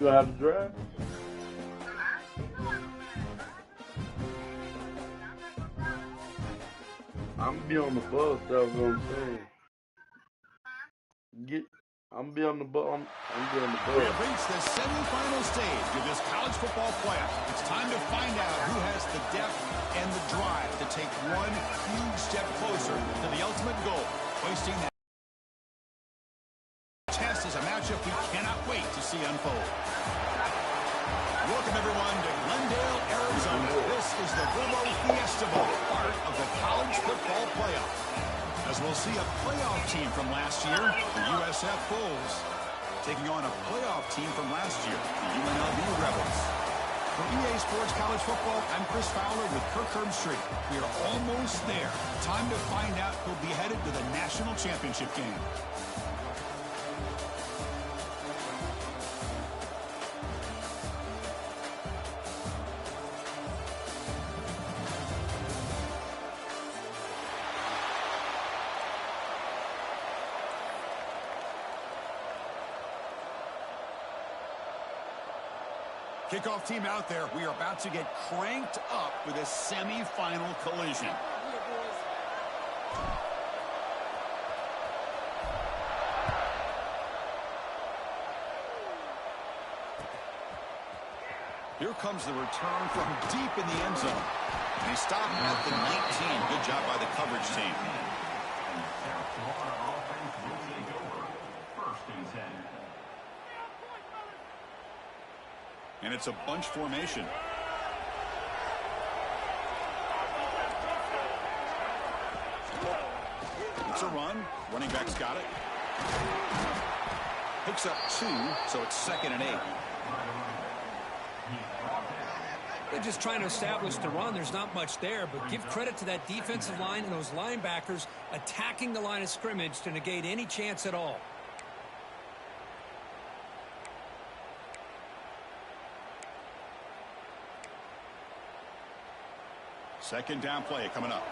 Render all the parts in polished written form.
You have to drive? I'm gonna be on the bus, that's what I'm saying. I'm gonna be on the bus. I'm be on the bus. We have reached the semifinal stage of this college football playoff. It's time to find out who has the depth and the drive to take one huge step closer to the ultimate goal, hoisting that test is a matchup we cannot wait to see unfold. Welcome, everyone, to Glendale, Arizona. This is the Gooooo Fiesta Bowl, part of the college football playoff. As we'll see a playoff team from last year, the USF Bulls, taking on a playoff team from last year, the UNLV Rebels. For EA Sports College Football, I'm Chris Fowler with Kirk Herbstreit. We are almost there. Time to find out who'll be headed to the national championship game. Kickoff team out there. We are about to get cranked up with a semifinal collision. Here comes the return from deep in the end zone. And he stopped at the 19. Good job by the coverage team. And it's a bunch formation. It's a run. Running back's got it. Picks up 2, so it's 2nd and 8. They're just trying to establish the run. There's not much there, but give credit to that defensive line and those linebackers attacking the line of scrimmage to negate any chance at all. Second down play coming up.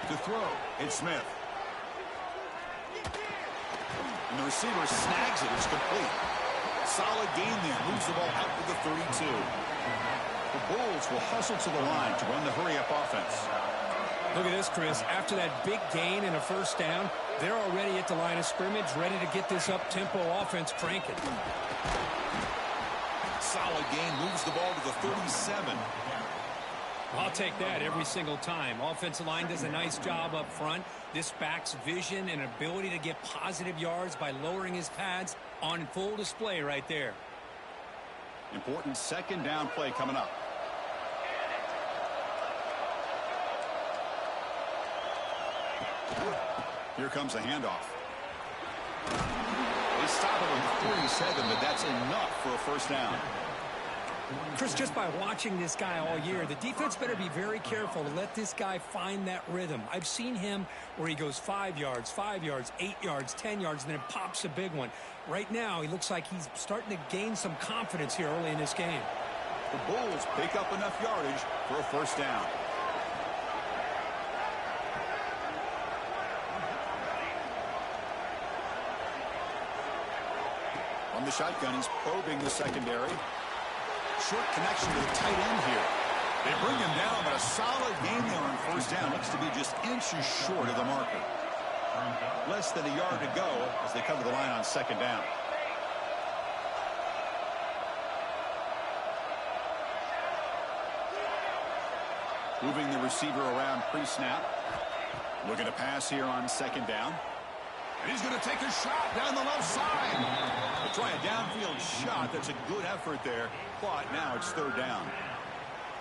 To throw, it's Smith. And the receiver snags it. It's complete. Solid gain there. Moves the ball out to the 32. The Bulls will hustle to the line to run the hurry-up offense. Look at this, Chris. After that big gain and a first down, they're already at the line of scrimmage, ready to get this up-tempo offense cranking. Solid gain, moves the ball to the 37. I'll take that every single time. Offensive line does a nice job up front. This back's vision and ability to get positive yards by lowering his pads on full display right there. Important second down play coming up. Here comes a handoff. They stop it with 47, but that's enough for a first down. Chris, just by watching this guy all year, the defense better be very careful to let this guy find that rhythm. I've seen him where he goes 5 yards, 8 yards, 10 yards, and then it pops a big one. Right now, he looks like he's starting to gain some confidence here early in this game. The Bulls pick up enough yardage for a first down. On the shotgun, he's probing the secondary. Short connection to the tight end here. They bring him down, but a solid gain there on first down. Looks to be just inches short of the marker. Less than a yard to go as they cover the line on second down. Moving the receiver around pre-snap. Looking to pass here on second down. And he's going to take a shot down the left side. They'll try a downfield shot. That's a good effort there. But now it's third down.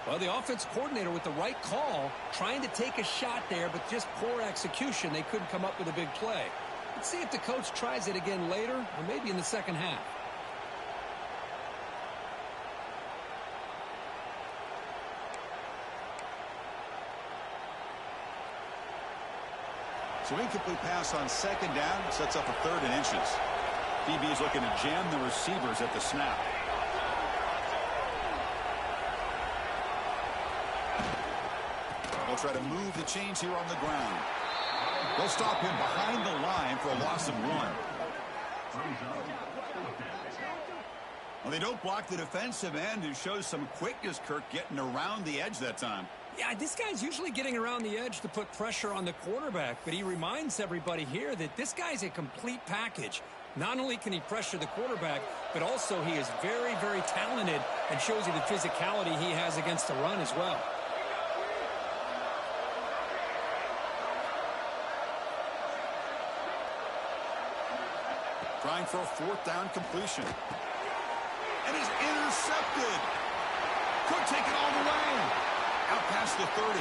Well, the offense coordinator with the right call, trying to take a shot there, but just poor execution. They couldn't come up with a big play. Let's see if the coach tries it again later, or maybe in the second half. So incomplete pass on second down sets up a third and inches. DB is looking to jam the receivers at the snap. They'll try to move the chains here on the ground. They'll stop him behind the line for a loss of 1. Well, they don't block the defensive end, who shows some quickness, Kirk, getting around the edge that time. Yeah, this guy's usually getting around the edge to put pressure on the quarterback, but he reminds everybody here that this guy's a complete package. Not only can he pressure the quarterback, but also he is very, very talented and shows you the physicality he has against the run as well. Trying for a 4th down completion. And is intercepted. Could take it all the way. Out past the 30.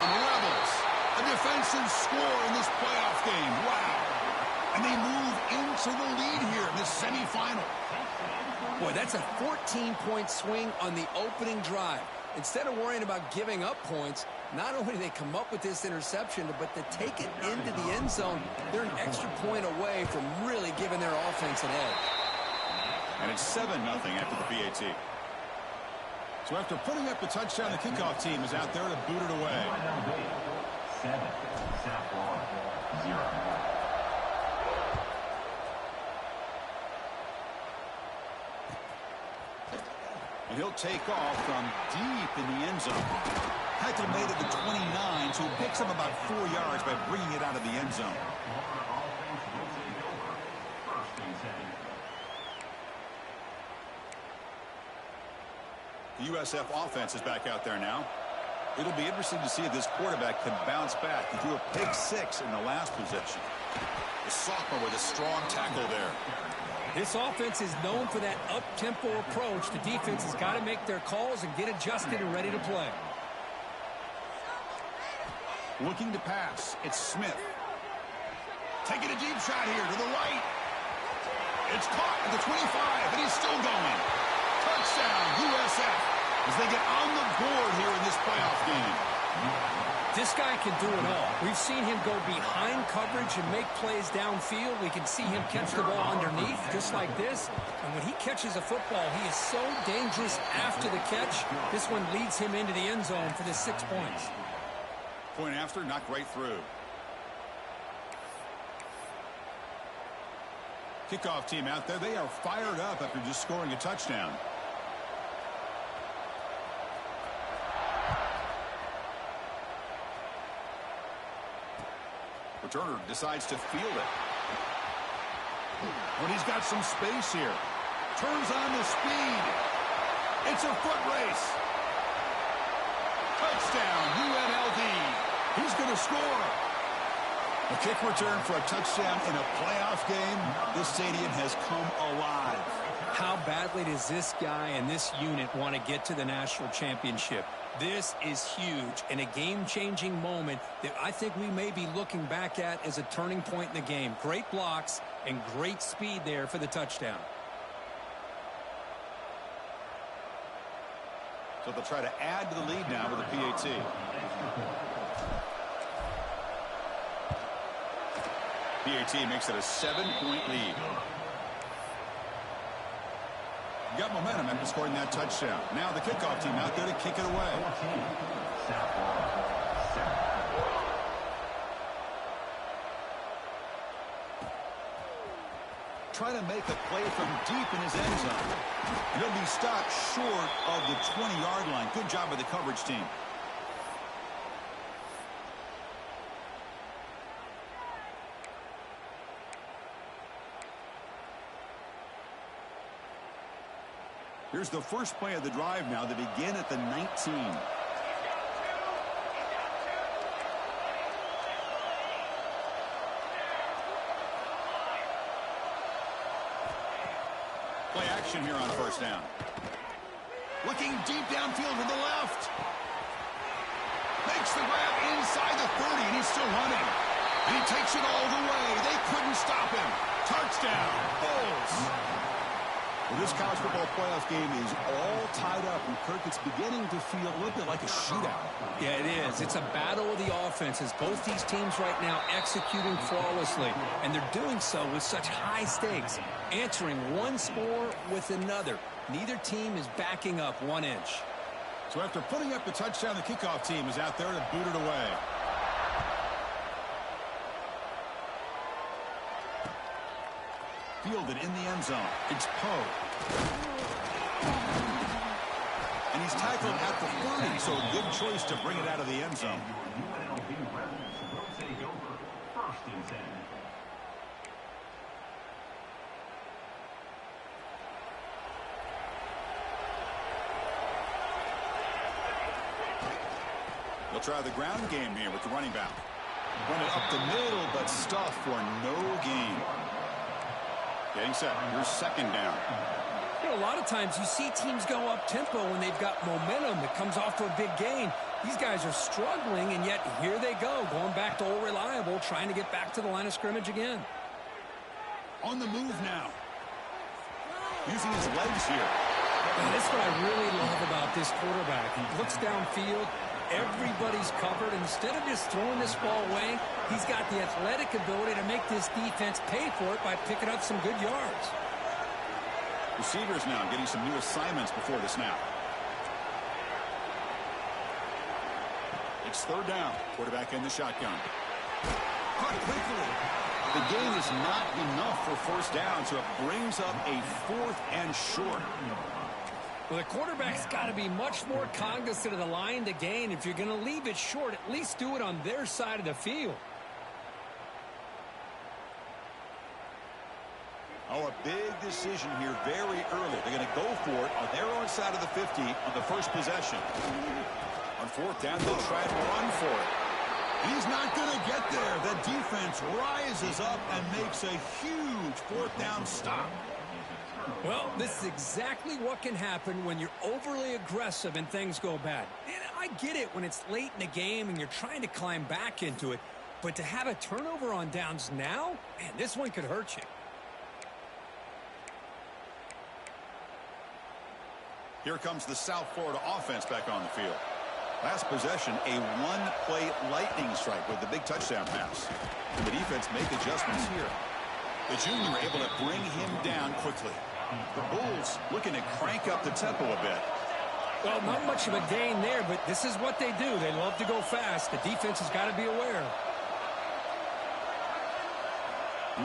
Rebels, a defensive score in this playoff game. Wow. And they move into the lead here in this semifinal. Boy, that's a 14-point swing on the opening drive. Instead of worrying about giving up points, not only do they come up with this interception, but to take it into the end zone, they're an extra point away from really giving their offense an edge. And it's 7-0 after the PAT. So after putting up the touchdown, the kickoff team is out there to boot it away. 7, 0. And he'll take off from deep in the end zone. Had to have made it to 29, so he picks up about 4 yards by bringing it out of the end zone. The USF offense is back out there now. It'll be interesting to see if this quarterback can bounce back. He threw a pick 6 in the last possession. The sophomore with a strong tackle there. This offense is known for that up-tempo approach. The defense has got to make their calls and get adjusted and ready to play. Looking to pass. It's Smith. Taking a deep shot here to the right. It's caught at the 25, and he's still going. Touchdown, USF, as they get on the board here in this playoff game. This guy can do it all. We've seen him go behind coverage and make plays downfield. We can see him catch the ball underneath, just like this. And when he catches a football, he is so dangerous after the catch. This one leads him into the end zone for the 6 points. Point after, knocked right through. Kickoff team out there. They are fired up after just scoring a touchdown. Returner decides to field it. When he's got some space here. Turns on the speed. It's a foot race. Touchdown, UNLV. He's going to score. A kick return for a touchdown in a playoff game. This stadium has come alive. How badly does this guy and this unit want to get to the national championship? This is huge and a game-changing moment that I think we may be looking back at as a turning point in the game. Great blocks and great speed there for the touchdown. So they'll try to add to the lead now with a PAT. PAT makes it a 7-point lead. Got momentum after scoring that touchdown. Now the kickoff team out there to kick it away. Trying to make a play from deep in his end zone. And he'll be stopped short of the 20-yard line. Good job by the coverage team. Here's the first play of the drive now. They begin at the 19. Play action here on first down. Looking deep downfield to the left. Makes the grab inside the 30, and he's still running. And he takes it all the way. They couldn't stop him. Touchdown, Bulls. Well, this college football playoff game is all tied up, and Kirk, it's beginning to feel a little bit like a shootout. Yeah, it is. It's a battle of the offenses. Both these teams right now executing flawlessly, and they're doing so with such high stakes, answering one score with another. Neither team is backing up 1 inch. So after putting up the touchdown, the kickoff team is out there to boot it away. Fielded in the end zone. It's Poe. And he's tackled at the 30, so a good choice to bring it out of the end zone. First and 10. They'll try the ground game here with the running back. Run it up the middle, but stuff for no gain. Getting set. Here's second down. You know, a lot of times you see teams go up-tempo when they've got momentum that comes off for a big gain. These guys are struggling, and yet here they go, going back to old reliable, trying to get back to the line of scrimmage again. On the move now. Using his legs here. And that's what I really love about this quarterback. He looks downfield. Everybody's covered. Instead of just throwing this ball away, he's got the athletic ability to make this defense pay for it by picking up some good yards. Receivers now getting some new assignments before the snap. It's third down. Quarterback in the shotgun. Caught quickly. The gain is not enough for first down, so it brings up a 4th and short. Well, the quarterback's got to be much more cognizant of the line to gain. If you're going to leave it short, at least do it on their side of the field. Oh, a big decision here very early. They're going to go for it on their own side of the 50 on the first possession. On fourth down, they'll try and run for it. He's not going to get there. The defense rises up and makes a huge fourth down stop. Well, this is exactly what can happen when you're overly aggressive and things go bad. And I get it when it's late in the game and you're trying to climb back into it. But to have a turnover on downs now, man, this one could hurt you. Here comes the South Florida offense back on the field. Last possession, a one-play lightning strike with the big touchdown pass. And the defense make adjustments here. The junior able to bring him down quickly. The Bulls looking to crank up the tempo a bit. Well, not much of a gain there, but this is what they do. They love to go fast. The defense has got to be aware.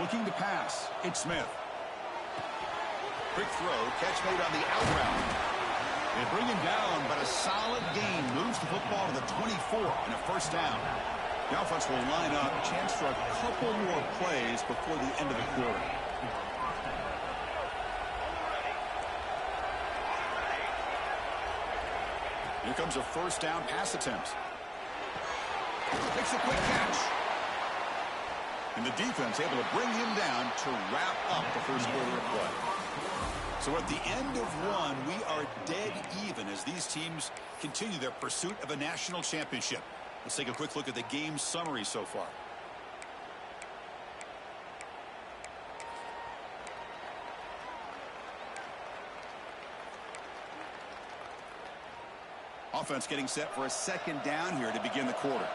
Looking to pass. It's Smith. Quick throw. Catch made on the out route. They bring him down, but a solid gain moves the football to the 24 and a first down. The offense will line up. Chance for a couple more plays before the end of the quarter. Here comes a first down pass attempt. Makes a quick catch. And the defense able to bring him down to wrap up the first quarter of play. So at the end of one, we are dead even as these teams continue their pursuit of a national championship. Let's take a quick look at the game summary so far. Offense getting set for a second down here to begin the quarter.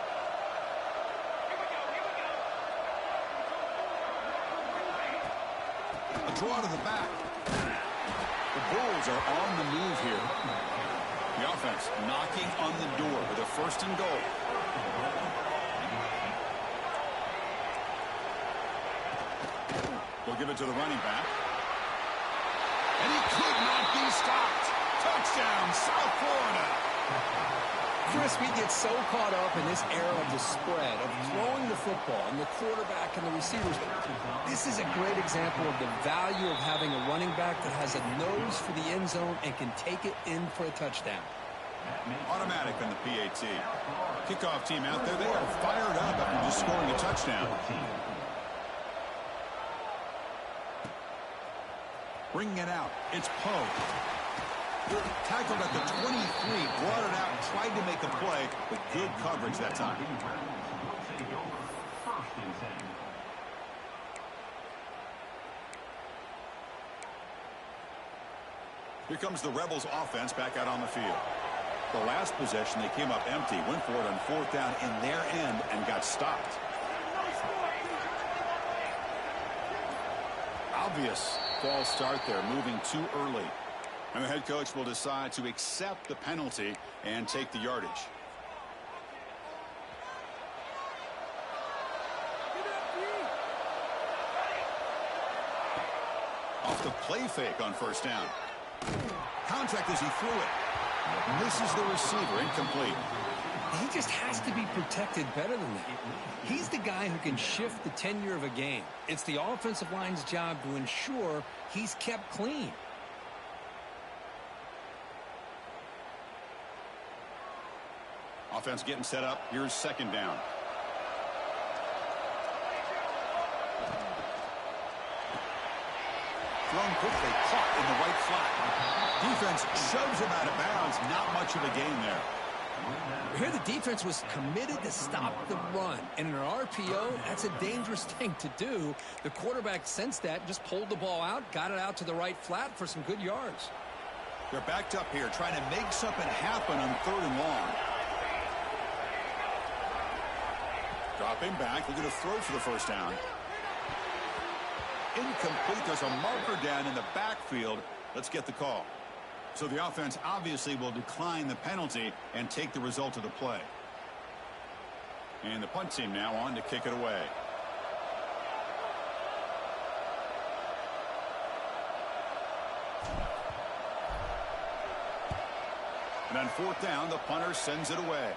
A draw to the back. The Bulls are on the move here. The offense knocking on the door with a first and goal. They'll give it to the running back. And he could not be stopped. Touchdown, South Florida. Chris, we get so caught up in this era of the spread, of throwing the football, and the quarterback and the receivers. This is a great example of the value of having a running back that has a nose for the end zone and can take it in for a touchdown. Automatic on the PAT. Kickoff team out there, they are fired up after just scoring a touchdown. Bringing it out, it's Poe. Tackled at the 23, brought it out, tried to make a play, but good coverage that time. Here comes the Rebels offense back out on the field. The last possession, they came up empty, went for it on fourth down in their end and got stopped. Obvious false start there, moving too early. And the head coach will decide to accept the penalty and take the yardage. Off the play fake on first down. Contact as he threw it. Misses the receiver, incomplete. He just has to be protected better than that. He's the guy who can shift the tenure of a game. It's the offensive line's job to ensure he's kept clean. Offense getting set up. Here's second down. Thrown quickly, caught in the right flat. Defense shoves him out of bounds. Not much of a gain there. Here the defense was committed to stop the run. And in an RPO, that's a dangerous thing to do. The quarterback sensed that, just pulled the ball out, got it out to the right flat for some good yards. They're backed up here, trying to make something happen on 3rd and long. Dropping back, looking to throw for the first down. Incomplete. There's a marker down in the backfield. Let's get the call. So the offense obviously will decline the penalty and take the result of the play. And the punt team now on to kick it away. And on 4th down, the punter sends it away.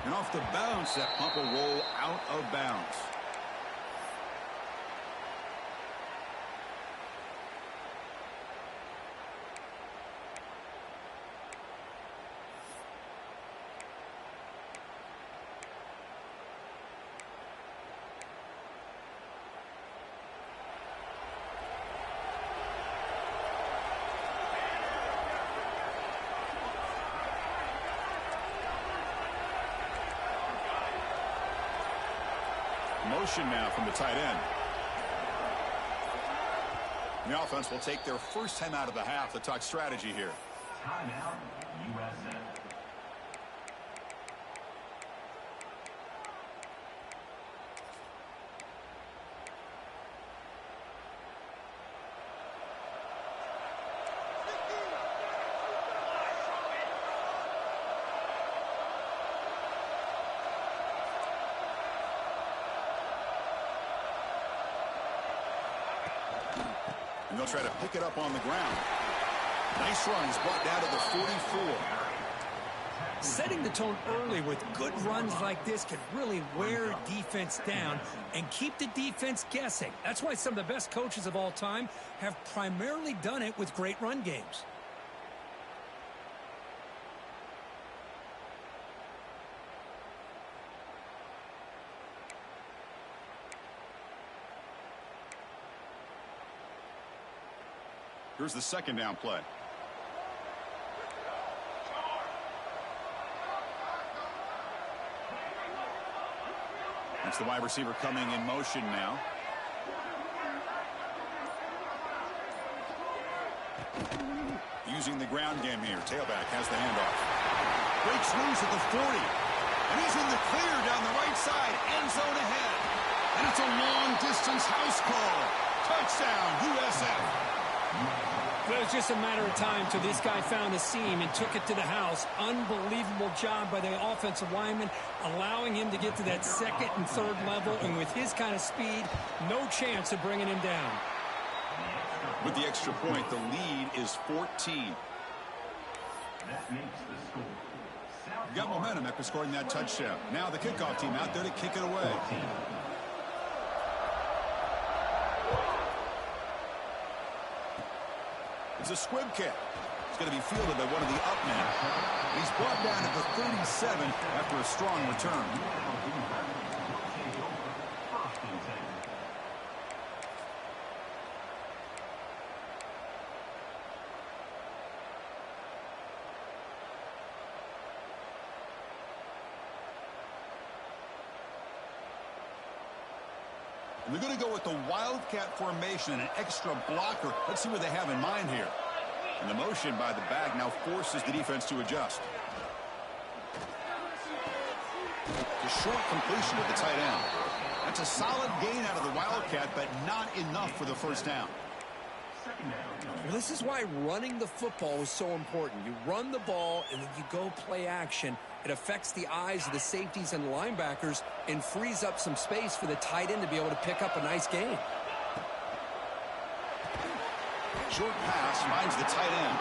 And off the bounce, that punt will roll out of bounds. Motion now from the tight end. The offense will take their first time out of the half to talk strategy here. Timeout, USA. And they'll try to pick it up on the ground. Nice run. He's brought down to the 44. Setting the tone early with good runs like this can really wear defense down and keep the defense guessing. That's why some of the best coaches of all time have primarily done it with great run games. Here's the second down play. It's the wide receiver coming in motion now. Using the ground game here. Tailback has the handoff. Breaks loose at the 40. And he's in the clear down the right side. End zone ahead. And it's a long distance house call. Touchdown, USF. Well, it was just a matter of time till this guy found the seam and took it to the house. Unbelievable job by the offensive lineman, allowing him to get to that second and third level. And with his kind of speed, no chance of bringing him down. With the extra point, the lead is 14. That makes the score. You got momentum after scoring that touchdown. Now the kickoff team out there to kick it away. It's a squib kick. It's going to be fielded by one of the up men. He's brought down at the 37 after a strong return. And they're going to go with the Wildcat formation and an extra blocker. Let's see what they have in mind here. And the motion by the back now forces the defense to adjust. The short completion of the tight end. That's a solid gain out of the Wildcat, but not enough for the first down. Well, this is why running the football is so important. You run the ball, and then you go play action. It affects the eyes of the safeties and the linebackers and frees up some space for the tight end to be able to pick up a nice gain. Short pass finds the tight end.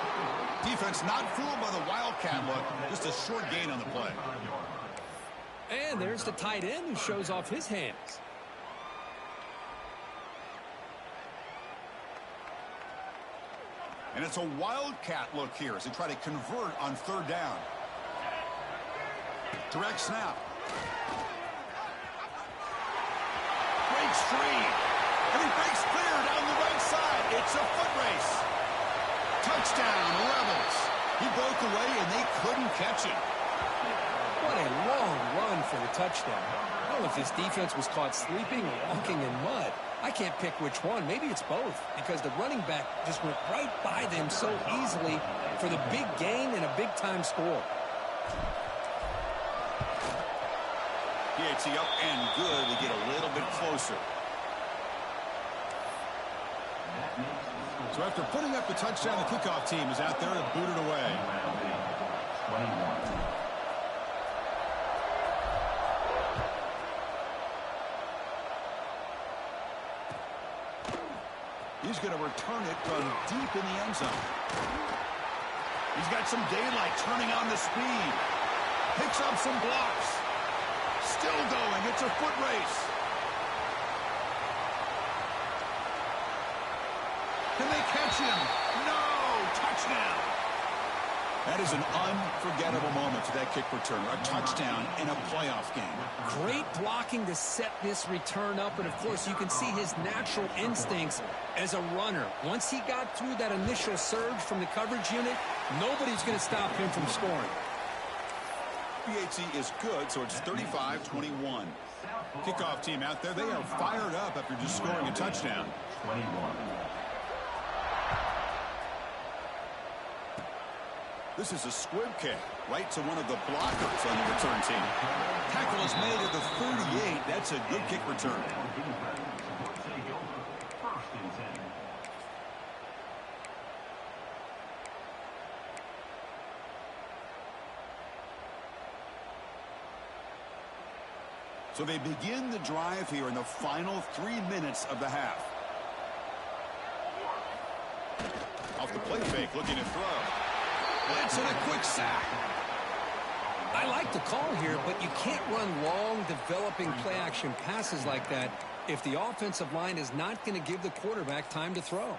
Defense not fooled by the wildcat look. Just a short gain on the play. And there's the tight end who shows off his hands. And it's a wildcat look here as they try to convert on third down. Direct snap. Breaks free. And he breaks clear down the right side. It's a foot race. Touchdown, Rebels. He broke away and they couldn't catch him. What a long run for the touchdown. I don't know if this defense was caught sleeping or walking in mud. I can't pick which one. Maybe it's both, because the running back just went right by them so easily for the big gain and a big-time score. PAT up and good to get a little bit closer. So after putting up the touchdown, the kickoff team is out there to boot it away. 21. He's going to return it from deep in the end zone. He's got some daylight turning on the speed. Picks up some blocks. Still going. It's a foot race. Can they catch him? No! Touchdown! That is an unforgettable moment for that kick returner. A touchdown in a playoff game. Great blocking to set this return up, and of course you can see his natural instincts as a runner. Once he got through that initial surge from the coverage unit, nobody's going to stop him from scoring. PAT is good, so it's 35-21. Kickoff team out there, they are fired up after just scoring a touchdown. 21. This is a squib kick right to one of the blockers on the return team. Tackle is made at the 38. That's a good kick return. First and 10. So they begin the drive here in the final 3 minutes of the half. Off the play fake, looking to throw. Blitz and a quick sack. I like the call here, but you can't run long, developing play-action passes like that if the offensive line is not going to give the quarterback time to throw.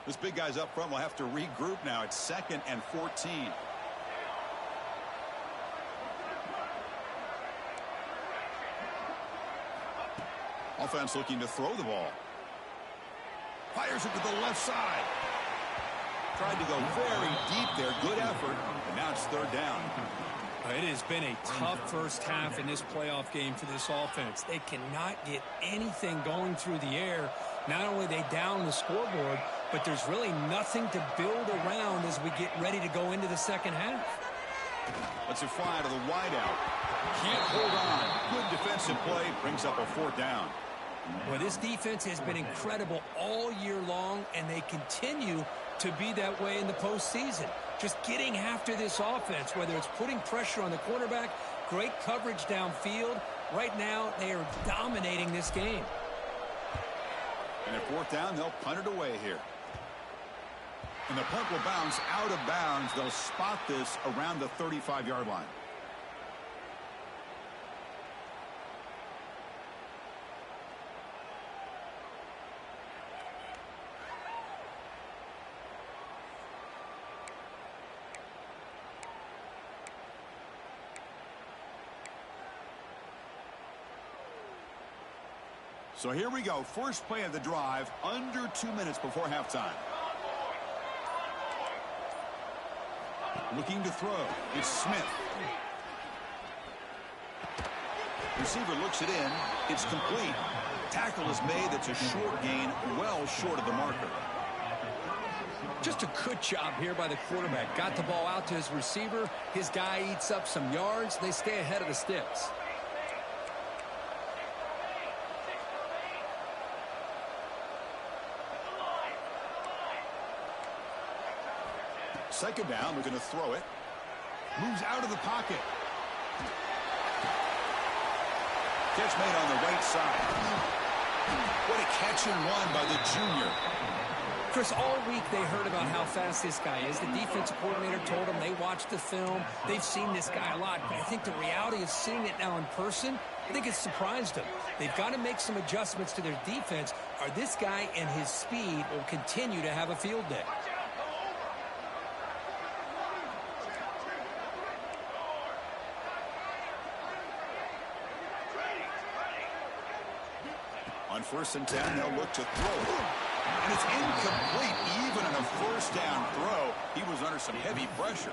This big guy's up front will have to regroup now. It's 2nd and 14. Offense looking to throw the ball. Fires it to the left side. Tried to go very deep there. Good effort. And now it's third down. It has been a tough first half in this playoff game for this offense. They cannot get anything going through the air. Not only they down the scoreboard, but there's really nothing to build around as we get ready to go into the second half. Let's it fly to the wideout. Can't hold on. Good defensive play. Brings up a fourth down. Well, this defense has been incredible all year long, and they continue to be that way in the postseason. Just getting after this offense, whether it's putting pressure on the quarterback, great coverage downfield. Right now, they are dominating this game. And at fourth down, they'll punt it away here. And the punt will bounce out of bounds. They'll spot this around the 35-yard line. So here we go. First play of the drive, under 2 minutes before halftime. Looking to throw. It's Smith. Receiver looks it in. It's complete. Tackle is made. That's a short gain, well short of the marker. Just a good job here by the quarterback. Got the ball out to his receiver. His guy eats up some yards. They stay ahead of the sticks. Second down, we're going to throw it. Moves out of the pocket. Catch made on the right side. What a catch and run by the junior. Chris, all week they heard about how fast this guy is. The defensive coordinator told them they watched the film. They've seen this guy a lot. But I think the reality of seeing it now in person, I think it's surprised them. They've got to make some adjustments to their defense, or this guy and his speed will continue to have a field day. On 1st and 10, they'll look to throw. And it's incomplete. Even on a first down throw, he was under some heavy pressure.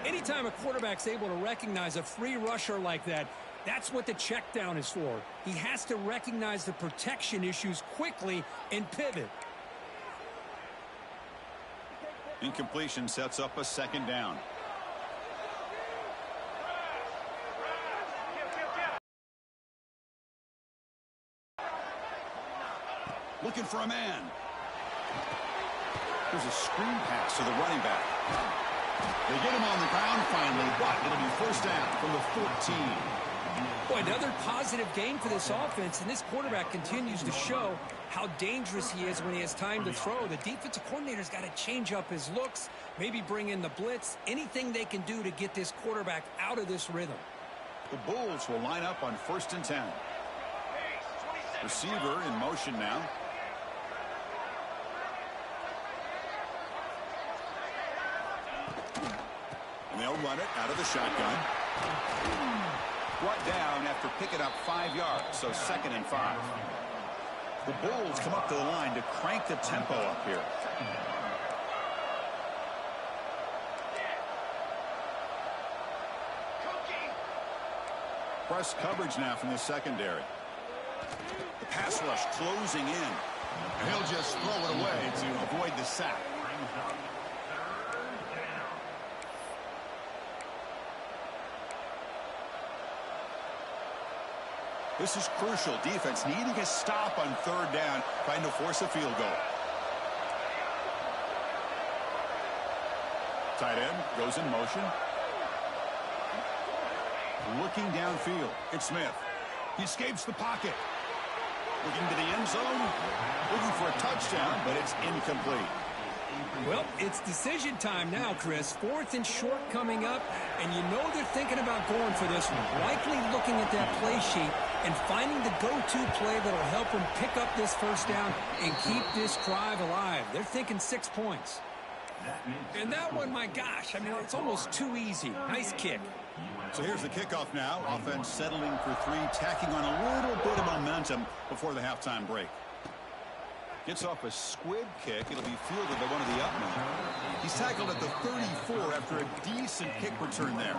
Anytime a quarterback's able to recognize a free rusher like that, that's what the check down is for. He has to recognize the protection issues quickly and pivot. Incompletion sets up a second down. Looking for a man. There's a screen pass to the running back. They get him on the ground finally, but it'll be first down from the 14. Boy, another positive game for this offense, and this quarterback continues to show how dangerous he is when he has time to throw. The defensive coordinator's got to change up his looks, maybe bring in the blitz, anything they can do to get this quarterback out of this rhythm. The Bulls will line up on 1st and 10. Receiver in motion now. And they'll run it out of the shotgun. Brought down after picking up 5 yards, so 2nd and 5. The Bulls come up to the line to crank the tempo up here. Press coverage now from the secondary. The pass rush closing in. And he'll just throw it away to avoid the sack. This is crucial. Defense needing a stop on 3rd down, trying to force a field goal. Tight end goes in motion. Looking downfield. It's Smith. He escapes the pocket. Looking to the end zone. Looking for a touchdown, but it's incomplete. Well, it's decision time now, Chris. 4th and short coming up, and you know they're thinking about going for this one. Likely looking at that play sheet and finding the go-to play that'll help them pick up this first down and keep this drive alive. They're thinking 6 points. And that one, my gosh, I mean, it's almost too easy. Nice kick. So here's the kickoff now. Offense settling for 3, tacking on a little bit of momentum before the halftime break. Gets off a squib kick. It'll be fielded by one of the up men. He's tackled at the 34 after a decent kick return there.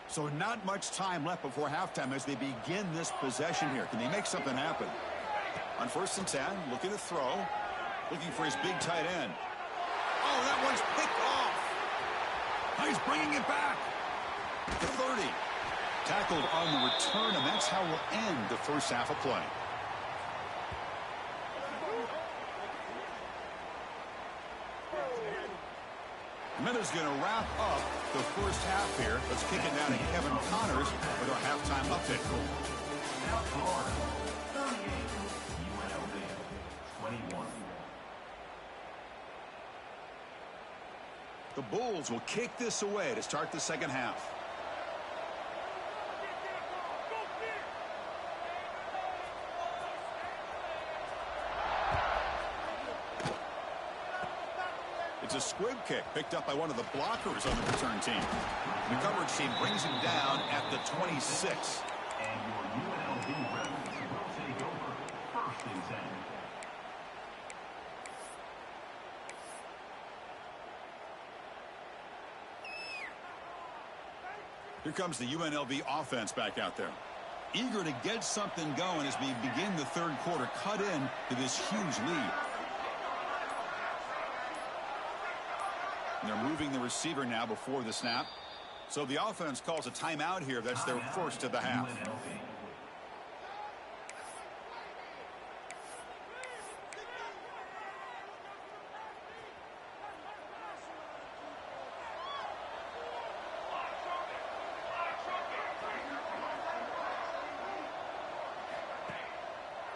So not much time left before halftime as they begin this possession here. Can they make something happen? On 1st and 10, looking to throw. Looking for his big tight end. Oh, that one's picked off. Now he's bringing it back. The 30. Tackled on the return, and that's how we'll end the first half of play. Minutes going to wrap up the first half here. Let's kick it down to Kevin Connors with our halftime update. The Bulls will kick this away to start the second half. It's a squib kick picked up by one of the blockers on the return team. The coverage team brings him down at the 26. And your UNLV Rebels will take over 1st and 10. Here comes the UNLV offense back out there. Eager to get something going as we begin the third quarter, cut in to this huge lead. And they're moving the receiver now before the snap. So the offense calls a timeout here. That's their first of the half.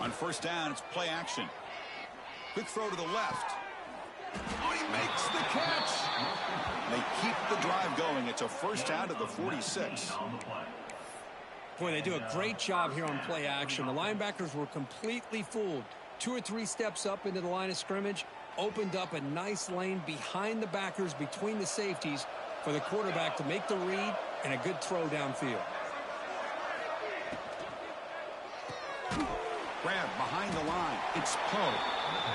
On first down, it's play action. Quick throw to the left. Oh, he makes the catch. They keep the drive going. It's a first down to the 46. Boy, they do a great job here on play action. The linebackers were completely fooled. 2 or 3 steps up into the line of scrimmage, opened up a nice lane behind the backers, between the safeties, for the quarterback to make the read and a good throw downfield. Grab behind the line. It's Poe.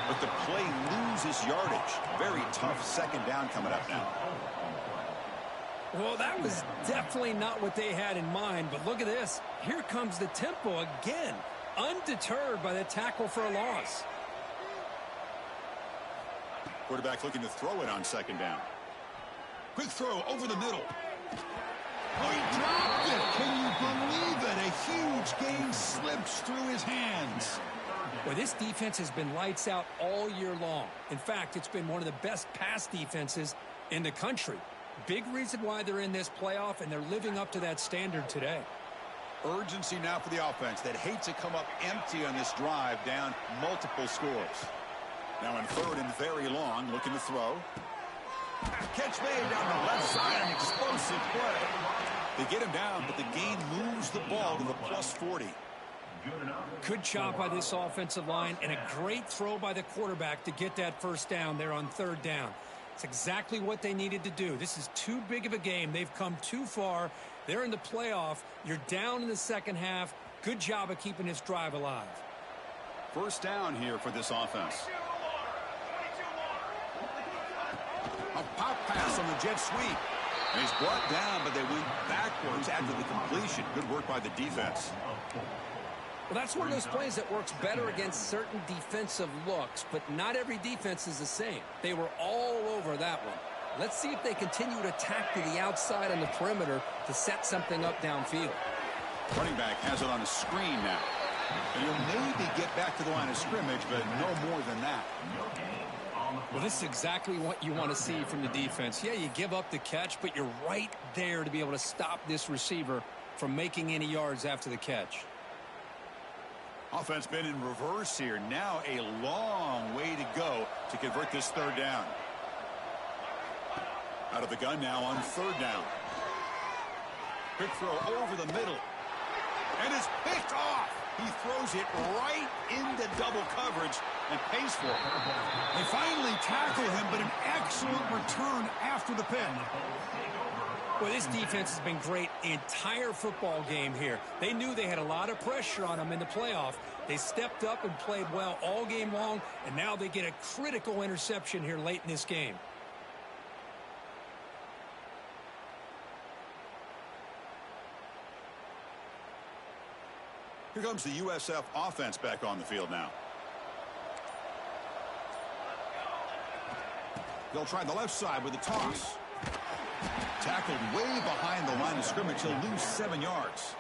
But the play loses yardage. Very tough second down coming up now. Well, that was definitely not what they had in mind, but look at this. Here comes the tempo again, undeterred by the tackle for a loss. Quarterback looking to throw it on second down. Quick throw over the middle. Oh, he dropped it. Can you believe it? A huge gain slips through his hands. Well, this defense has been lights out all year long. In fact, it's been one of the best pass defenses in the country. Big reason why they're in this playoff, and they're living up to that standard today. Urgency now for the offense that hates to come up empty on this drive, down multiple scores. Now in third and very long, looking to throw. Catch made down the left side, an explosive play. They get him down, but the gain moves the ball to the plus 40. Good job by this offensive line, and a great throw by the quarterback to get that first down there on third down. It's exactly what they needed to do. This is too big of a game. They've come too far. They're in the playoff. You're down in the second half. Good job of keeping this drive alive. First down here for this offense. A pop pass on the jet sweep. And he's brought down, but they went backwards after the completion. Good work by the defense. Well, that's one of those plays that works better against certain defensive looks, but not every defense is the same. They were all over that one. Let's see if they continue to attack to the outside on the perimeter to set something up downfield. Running back has it on a screen now. And he'll maybe get back to the line of scrimmage, but no more than that. Well, this is exactly what you want to see from the defense. Yeah, you give up the catch, but you're right there to be able to stop this receiver from making any yards after the catch. Offense been in reverse here. Now a long way to go to convert this third down. Out of the gun now on third down. Quick throw over the middle. And it's picked off. He throws it right into double coverage and pays for it. They finally tackle him, but an excellent return after the pick. Well, this defense has been great the entire football game here. They knew they had a lot of pressure on them in the playoff. They stepped up and played well all game long, and now they get a critical interception here late in this game. Here comes the USF offense back on the field now. They'll try the left side with a toss. Tackled way behind the line of scrimmage. He'll lose 7 yards.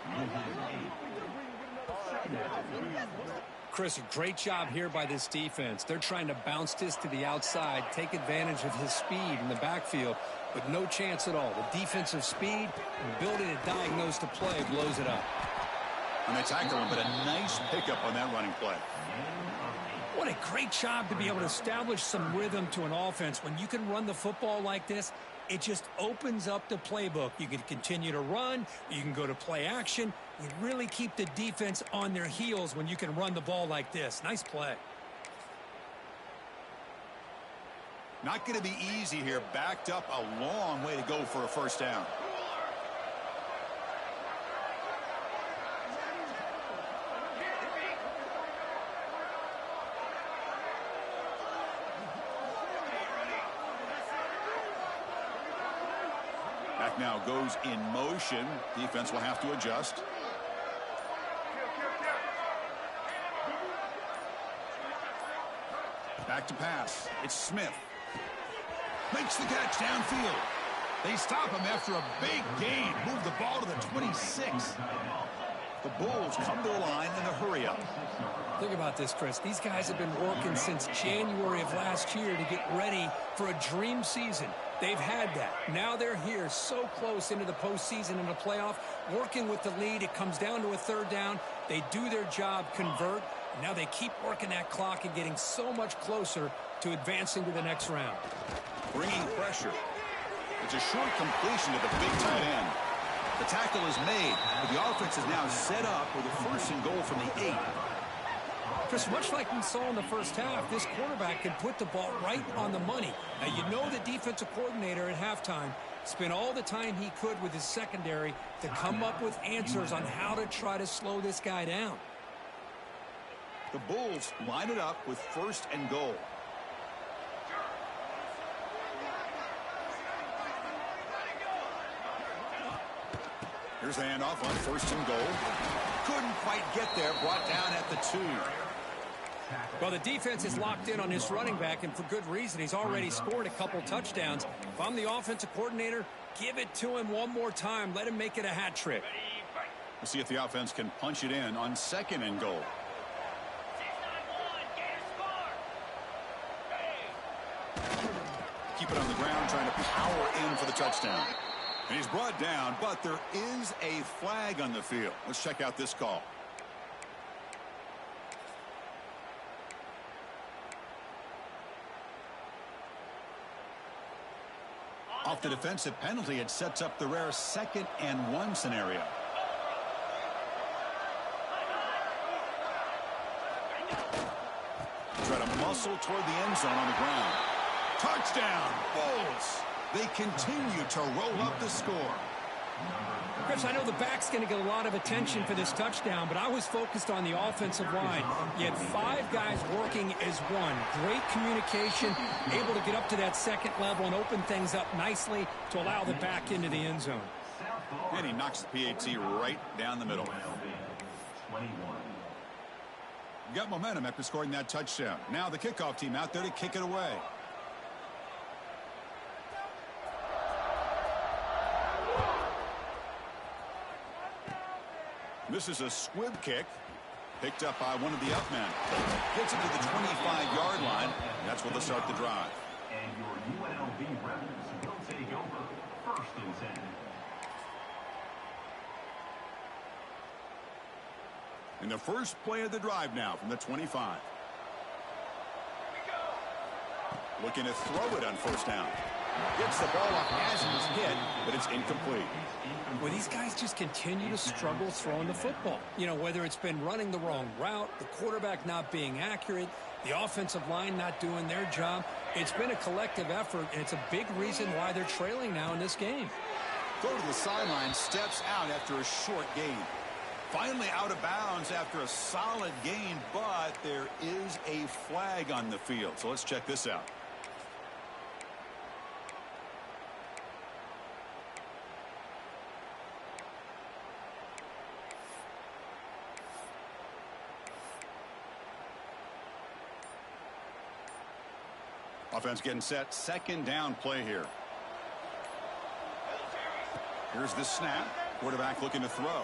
Chris, a great job here by this defense. They're trying to bounce this to the outside, take advantage of his speed in the backfield, but no chance at all. The defensive speed and ability to diagnose the play blows it up. And they tackle him, but a nice pickup on that running play. What a great job to be able to establish some rhythm to an offense. When you can run the football like this, it just opens up the playbook. You can continue to run. You can go to play action. You really keep the defense on their heels when you can run the ball like this. Nice play. Not going to be easy here. Backed up a long way to go for a first down. Back now goes in motion. Defense will have to adjust. Back to pass. It's Smith. Makes the catch downfield. They stop him after a big gain. Move the ball to the 26. The Bulls come to the line in a hurry-up. Think about this, Chris. These guys have been working since January of last year to get ready for a dream season. They've had that. Now they're here so close into the postseason and the playoff, working with the lead. It comes down to a third down. They do their job, convert. And now they keep working that clock and getting so much closer to advancing to the next round. Bringing pressure. It's a short completion to the big tight end. The tackle is made, but the offense is now set up with a first and goal from the 8. Chris, much like we saw in the first half, this quarterback can put the ball right on the money. Now, you know the defensive coordinator at halftime spent all the time he could with his secondary to come up with answers on how to try to slow this guy down. The Bulls line it up with first and goal. Here's the handoff on first and goal. Couldn't quite get there. Brought down at the 2. Well, the defense is locked in on this running back, and for good reason. He's already scored a couple touchdowns. If I'm the offensive coordinator, give it to him one more time. Let him make it a hat trick. We'll see if the offense can punch it in on second and goal. Keep it on the ground, trying to power in for the touchdown. And he's brought down, but there is a flag on the field. Let's check out this call. Off the defensive penalty, it sets up the rare 2nd and 1 scenario. Try to muscle toward the end zone on the ground. Touchdown, Bulls. They continue to roll up the score. Chris, I know the back's going to get a lot of attention for this touchdown, but I was focused on the offensive line. You had 5 guys working as one. Great communication, able to get up to that second level and open things up nicely to allow the back into the end zone. And he knocks the PAT right down the middle. Got momentum after scoring that touchdown. Now the kickoff team out there to kick it away. This is a squib kick, picked up by one of the up men. Gets it to the 25-yard line. That's where they'll start the drive. And your UNLV Rebels will take over first and 10. And the first play of the drive now from the 25. Looking to throw it on first down. Gets the ball up as he's hit, but it's incomplete. Well, these guys just continue to struggle throwing the football. You know, whether it's been running the wrong route, the quarterback not being accurate, the offensive line not doing their job. It's been a collective effort, and it's a big reason why they're trailing now in this game. Go to the sideline, steps out after a short gain. Finally out of bounds after a solid gain, but there is a flag on the field. So let's check this out. Offense getting set. Second down play here. Here's the snap. Quarterback looking to throw.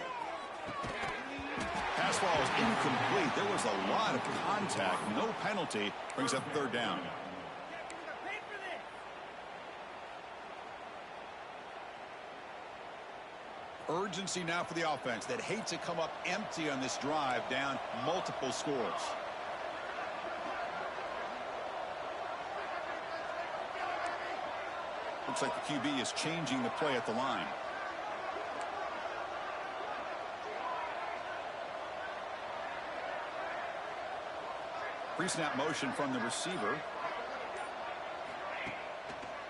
Pass ball is incomplete. There was a lot of contact. No penalty. Brings up third down. Urgency now for the offense that hates to come up empty on this drive, down multiple scores. Looks like the QB is changing the play at the line. Pre-snap motion from the receiver.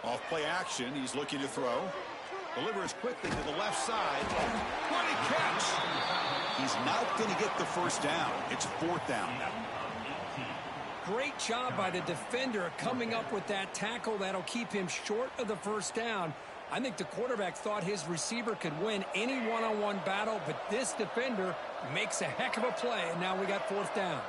Off play action, he's looking to throw. Delivers quickly to the left side. What a catch! He's not going to get the first down. It's 4th down. Great job by the defender coming up with that tackle that'll keep him short of the first down. I think the quarterback thought his receiver could win any one-on-one battle, but this defender makes a heck of a play, and now we got 4th down.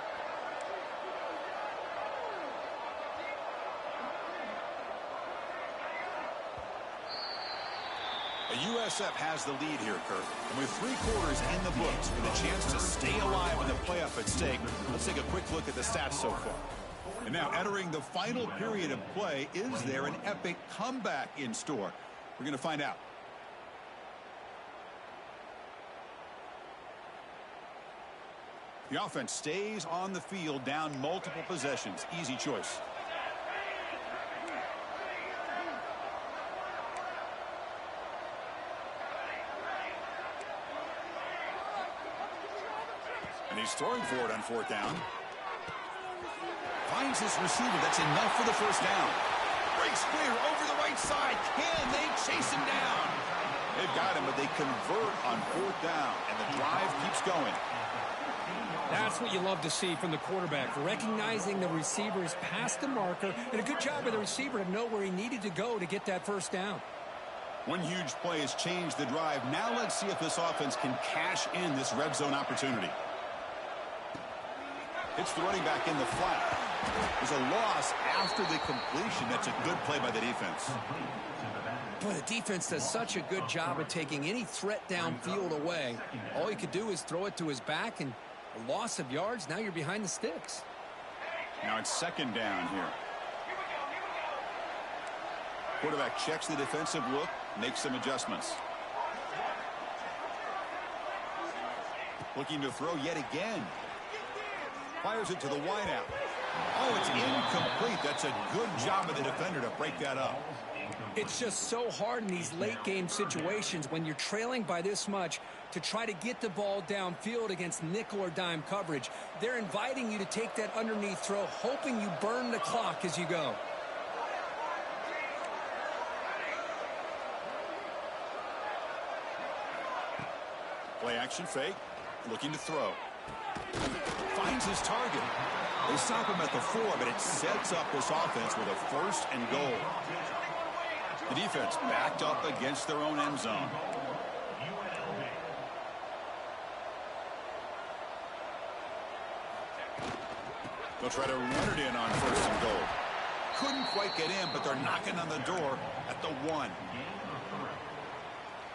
The USF has the lead here, Kirk. And with 3 quarters in the books with a chance to stay alive in the playoff at stake, let's take a quick look at the stats so far. And now entering the final period of play, is there an epic comeback in store? We're going to find out. The offense stays on the field down multiple possessions. Easy choice. And he's throwing for it on 4th down. Finds his receiver. That's enough for the first down. Breaks clear over the right side. Can they chase him down? They've got him, but they convert on 4th down, and the drive keeps going. That's what you love to see from the quarterback, recognizing the receiver's past the marker, and a good job of the receiver to know where he needed to go to get that first down. One huge play has changed the drive. Now let's see if this offense can cash in this red zone opportunity. It's the running back in the flat. There's a loss after the completion. That's a good play by the defense. Boy, the defense does such a good job of taking any threat downfield away. All he could do is throw it to his back, and a loss of yards, now you're behind the sticks. Now it's 2nd down here. Quarterback checks the defensive look, makes some adjustments. Looking to throw yet again. Fires it to the wideout. Oh, it's incomplete. That's a good job of the defender to break that up. It's just so hard in these late game situations when you're trailing by this much to try to get the ball downfield against nickel or dime coverage. They're inviting you to take that underneath throw, hoping you burn the clock as you go. Play action fake. Looking to throw. Finds his target. They stop him at the 4, but it sets up this offense with a 1st and goal. The defense backed up against their own end zone. They'll try to run it in on 1st and goal. Couldn't quite get in, but they're knocking on the door at the 1.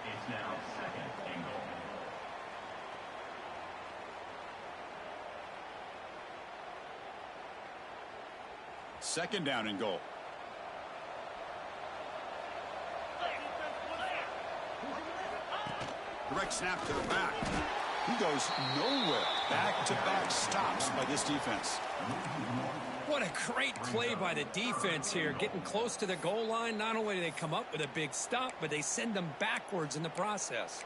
It's now 2nd and goal. Second down and goal. Direct snap to the back. He goes nowhere. Back-to-back stops by this defense. What a great play by the defense here. Getting close to the goal line, not only do they come up with a big stop, but they send them backwards in the process.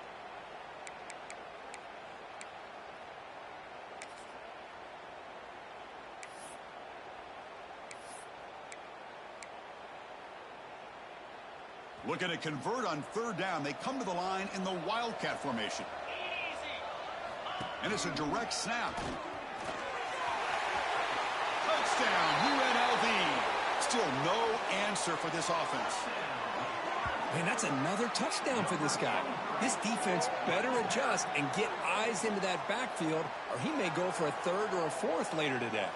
Looking to convert on 3rd down. They come to the line in the Wildcat formation. And it's a direct snap. Touchdown, UNLV. Still no answer for this offense. Man, that's another touchdown for this guy. This defense better adjust and get eyes into that backfield, or he may go for a 3rd or a 4th later today.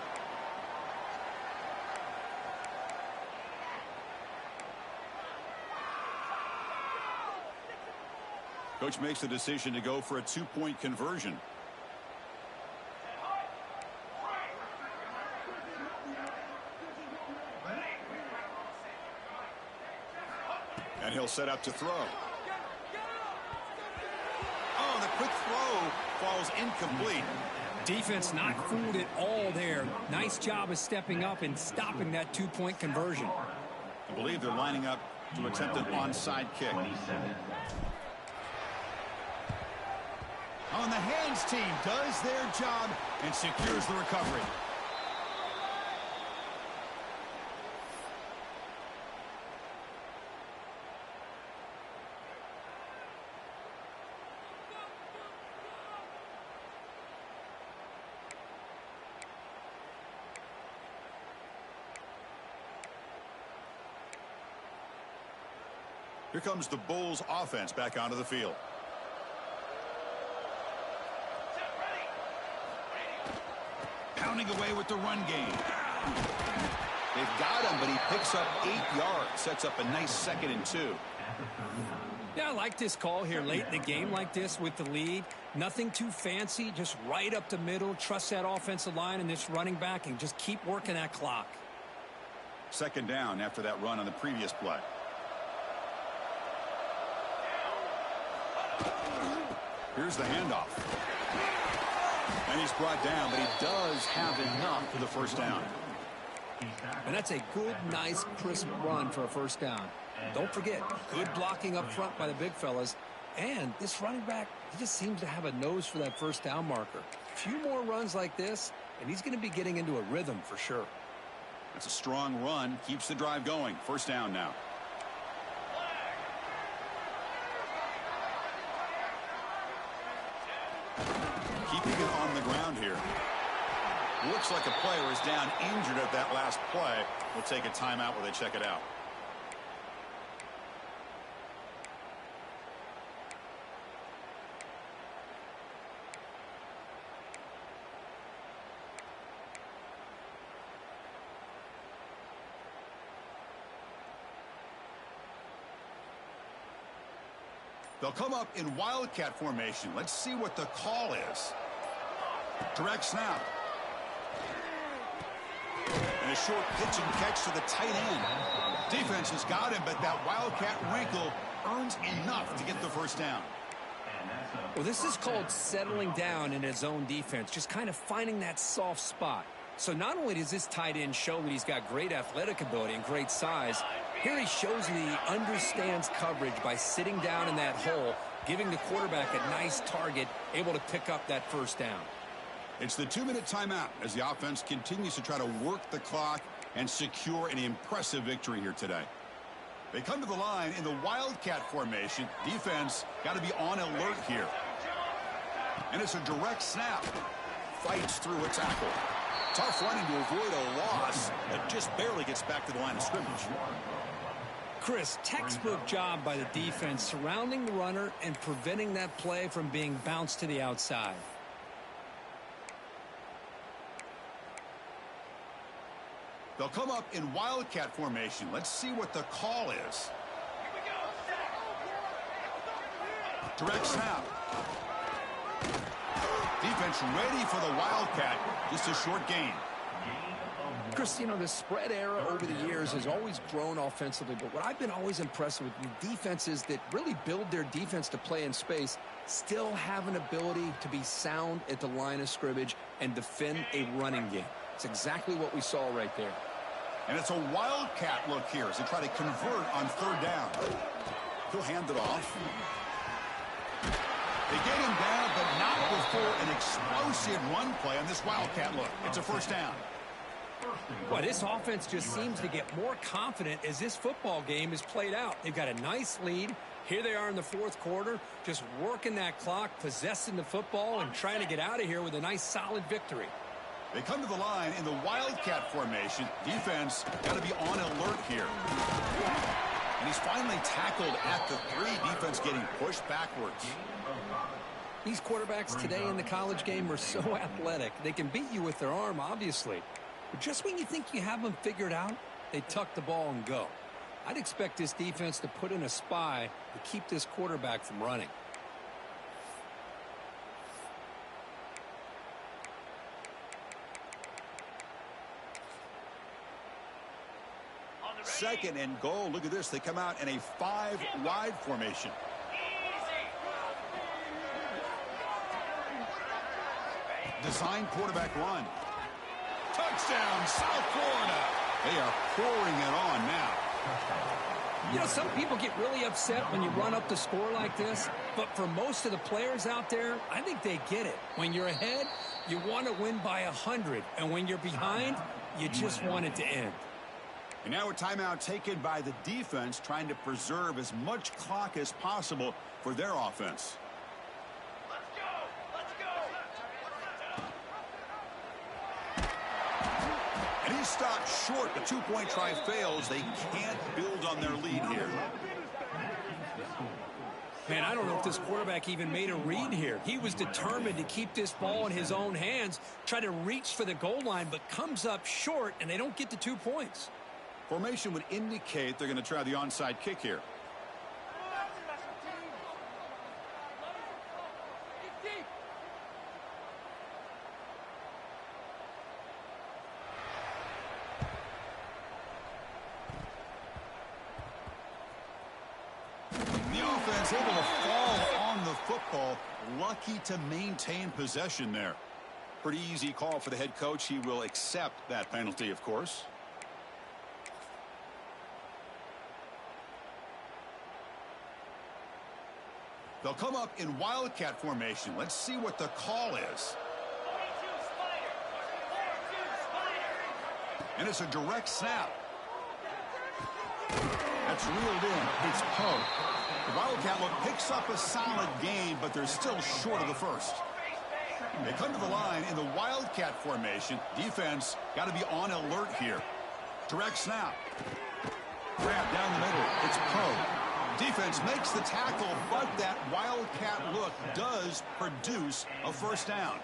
Coach makes the decision to go for a 2-point conversion. And he'll set up to throw. Oh, the quick throw falls incomplete. Defense not fooled at all there. Nice job of stepping up and stopping that 2-point conversion. I believe they're lining up to attempt an onside kick. On the hands team does their job and secures the recovery. Here comes the Bulls offense back onto the field. Pounding away with the run game. They've got him, but he picks up 8 yards. Sets up a nice 2nd and 2. Yeah, I like this call here late in the game like this with the lead. Nothing too fancy, just right up the middle. Trust that offensive line and this running back and just keep working that clock. 2nd down after that run on the previous play. Here's the handoff. And he's brought down, but he does have enough for the 1st down. And that's a good, nice, crisp run for a 1st down. Don't forget, good blocking up front by the big fellas. And this running back, he just seems to have a nose for that 1st down marker. A few more runs like this, and he's going to be getting into a rhythm for sure. That's a strong run. Keeps the drive going. 1st down now. Keeping it on the ground here. Looks like a player is down injured at that last play. We'll take a timeout while they check it out. They'll come up in wildcat formation. Let's see what the call is. Direct snap. And a short pitch and catch to the tight end. Defense has got him, but that wildcat wrinkle earns enough to get the 1st down. Well, this is called settling down in his own defense, just kind of finding that soft spot. So not only does this tight end show that he's got great athletic ability and great size, here he shows that he understands coverage by sitting down in that hole, giving the quarterback a nice target, able to pick up that 1st down. It's the 2-minute timeout as the offense continues to try to work the clock and secure an impressive victory here today. They come to the line in the wildcat formation. Defense got to be on alert here. And it's a direct snap. Fights through a tackle. Tough running to avoid a loss that just barely gets back to the line of scrimmage. Chris, textbook job by the defense surrounding the runner and preventing that play from being bounced to the outside. They'll come up in wildcat formation. Let's see what the call is. Direct snap. Defense ready for the wildcat. Just a short gain. Chris, you know, the spread era over the years has always grown offensively, but what I've been always impressed with defenses that really build their defense to play in space still have an ability to be sound at the line of scrimmage and defend a running game. It's exactly what we saw right there. And it's a wildcat look here as they try to convert on 3rd down. He'll hand it off. They get him down, but not before an explosive run play on this wildcat look. It's a 1st down. Well, this offense just seems to get more confident as this football game is played out. They've got a nice lead. Here they are in the 4th quarter, just working that clock, possessing the football, and trying to get out of here with a nice, solid victory. They come to the line in the wildcat formation. Defense got to be on alert here. And he's finally tackled at the 3. Defense getting pushed backwards. These quarterbacks today in the college game are so athletic. They can beat you with their arm, obviously. But just when you think you have them figured out, they tuck the ball and go. I'd expect this defense to put in a spy to keep this quarterback from running. Second and goal. Look at this. They come out in a 5-wide formation. Design quarterback run. Touchdown, South Florida. They are pouring it on now. You know, some people get really upset when you run up the score like this, but for most of the players out there, I think they get it. When you're ahead, you want to win by 100, and when you're behind, you just want it to end. And now a timeout taken by the defense, trying to preserve as much clock as possible for their offense. And he's stopped short. The 2-point try fails. They can't build on their lead here. Man, I don't know if this quarterback even made a read here. He was determined to keep this ball in his own hands, try to reach for the goal line, but comes up short, and they don't get the 2 points. Formation would indicate they're going to try the onside kick here. Offense able to fall on the football. Lucky to maintain possession there. Pretty easy call for the head coach. He will accept that penalty, of course. They'll come up in Wildcat formation. Let's see what the call is. And it's a direct snap. That's reeled in. It's Poe. The Wildcat look picks up a solid gain, but they're still short of the first. They come to the line in the Wildcat formation. Defense got to be on alert here. Direct snap. Grab down the middle. It's Poe. Defense makes the tackle, but that Wildcat look does produce a first down.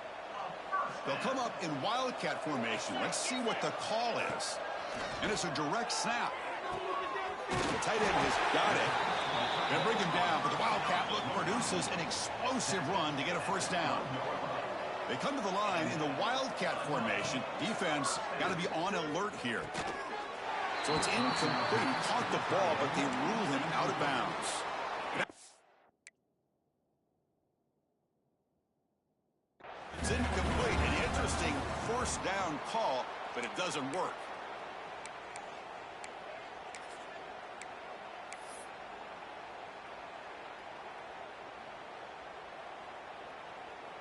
They'll come up in Wildcat formation. Let's see what the call is. And it's a direct snap. The tight end has got it. They'll bring him down, but the Wildcat look produces an explosive run to get a first down. They come to the line in the Wildcat formation. Defense got to be on alert here. So it's incomplete. Caught the ball, but they rule him out of bounds. It's incomplete. An interesting first down call, but it doesn't work.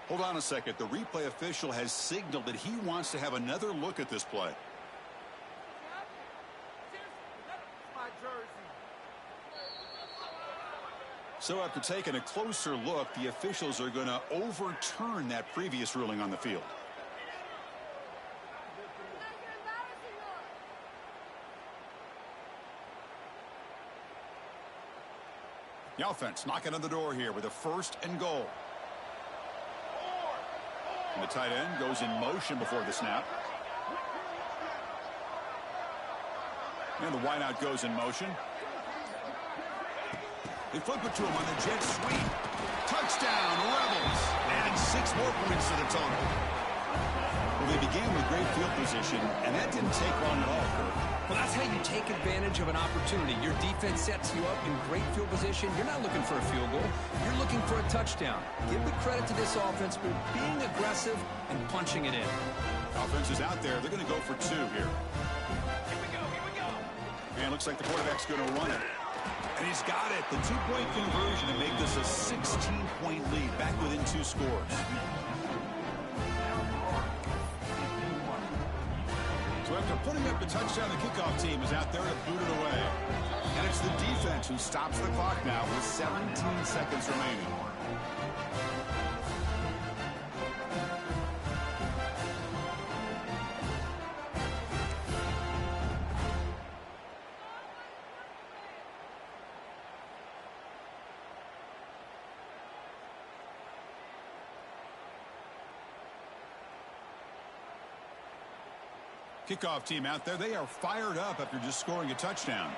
Hold on a second. The replay official has signaled that he wants to have another look at this play. So after taking a closer look, the officials are going to overturn that previous ruling on the field. The offense knocking on the door here with a 1st and goal. And the tight end goes in motion before the snap. And the wideout goes in motion. They flip it to him on the jet sweep. Touchdown, Rebels. And 6 more points to the total. Well, they began with great field position, and that didn't take long at all, Kirk. Well, that's how you take advantage of an opportunity. Your defense sets you up in great field position. You're not looking for a field goal. You're looking for a touchdown. Give the credit to this offense for being aggressive and punching it in. Offense is out there. They're going to go for 2 here. Here we go. And looks like the quarterback's going to run it. And he's got it. The 2-point conversion to make this a 16-point lead. Back within 2 scores. So after putting up the touchdown, the kickoff team is out there to boot it away. And it's the defense who stops the clock now with 17 seconds remaining. Kickoff team out there. They are fired up after just scoring a touchdown.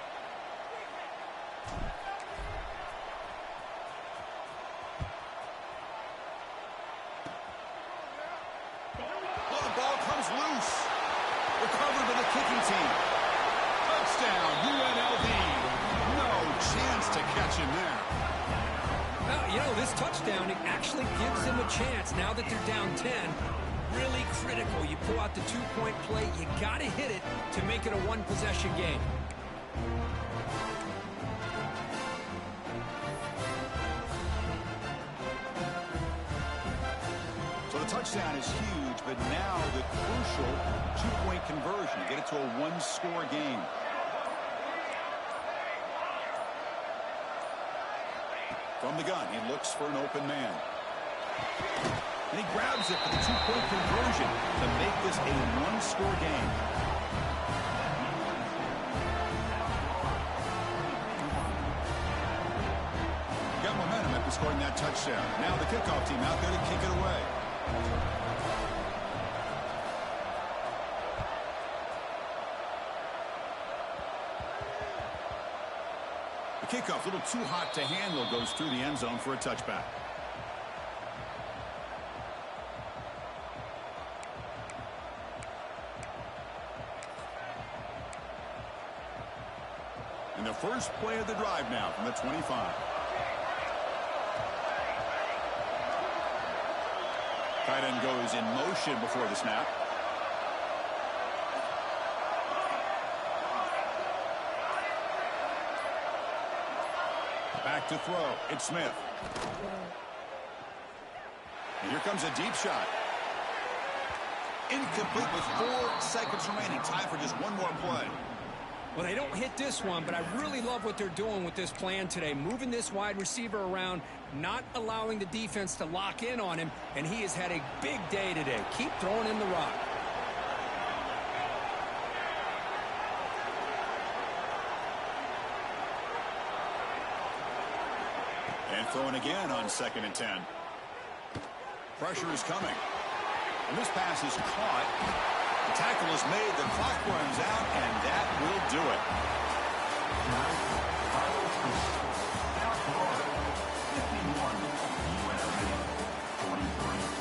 Well, the ball comes loose. Recovered by the kicking team. Touchdown, UNLV. No chance to catch him there. Well, you know, this touchdown, it actually gives them a chance now that they're down 10. Really critical. You pull out the 2-point play. You got to hit it to make it a 1-possession game. So the touchdown is huge, but now the crucial 2-point conversion to get it to a 1-score game. From the gun, he looks for an open man. And he grabs it for the 2-point conversion to make this a 1-score game. scoring that touchdown. Now the kickoff team out there to kick it away. The kickoff, a little too hot to handle, goes through the end zone for a touchback. And the first play of the drive now from the 25. Tight end goes in motion before the snap. Back to throw. It's Smith. And here comes a deep shot. Incomplete with 4 seconds remaining. Time for just one more play. Well, they don't hit this one, but I really love what they're doing with this plan today. Moving this wide receiver around, not allowing the defense to lock in on him, and he has had a big day today. Keep throwing in the rock. And throwing again on 2nd and 10. Pressure is coming. And this pass is caught. The tackle is made, the clock runs out, and that will do it. South Florida, 51, USA 43.